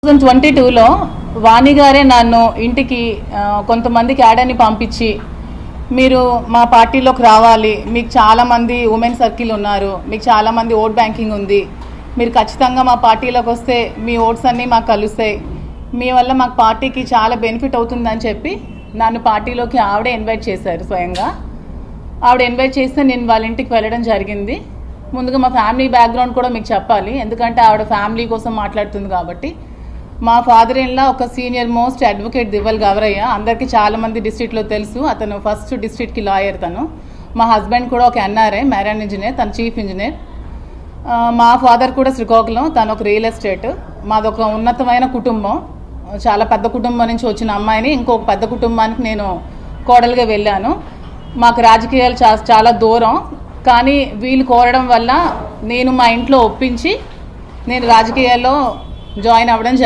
2022లో వాణి గారే నన్ను ఇంటికి కొంతమందికి యాడ్ అని పంపించి మీరు మా పార్టీలోకి రావాలి, మీకు చాలామంది ఉమెన్ సర్కిల్ ఉన్నారు, మీకు చాలామంది ఓట్ బ్యాంకింగ్ ఉంది, మీరు ఖచ్చితంగా మా పార్టీలోకి వస్తే మీ ఓట్స్ అన్నీ మాకు కలుస్తాయి, మీ వల్ల మాకు పార్టీకి చాలా బెనిఫిట్ అవుతుందని చెప్పి నన్ను పార్టీలోకి ఆవిడే ఇన్వైట్ చేశారు. స్వయంగా ఆవిడ ఇన్వైట్ చేస్తే నేను వాళ్ళ ఇంటికి వెళ్ళడం జరిగింది. ముందుగా మా ఫ్యామిలీ బ్యాక్గ్రౌండ్ కూడా మీకు చెప్పాలి, ఎందుకంటే ఆవిడ ఫ్యామిలీ కోసం మాట్లాడుతుంది కాబట్టి. మా ఫాదర్ ఇన్లా ఒక సీనియర్ మోస్ట్ అడ్వకేట్ దివ్వల్ గవరయ్య, అందరికీ చాలామంది డిస్ట్రిక్ట్లో తెలుసు. అతను ఫస్ట్ డిస్ట్రిక్ట్కి లాయర్. తను మా హస్బెండ్ కూడా ఒక ఎన్ఆర్ఐ మ్యారైన్ ఇంజనీర్, తను చీఫ్ ఇంజనీర్. మా ఫాదర్ కూడా శ్రీకాకుళం, తను ఒక రియల్ ఎస్టేట్. మాదొక ఉన్నతమైన కుటుంబం, చాలా పెద్ద కుటుంబం నుంచి వచ్చిన అమ్మాయిని ఇంకొక పెద్ద కుటుంబానికి నేను కోడలుగా వెళ్ళాను. మాకు రాజకీయాలు చాలా దూరం, కానీ వీళ్ళు కోరడం వల్ల నేను మా ఇంట్లో ఒప్పించి నేను రాజకీయాల్లో జాయిన్ అవ్వడం జరిగింది.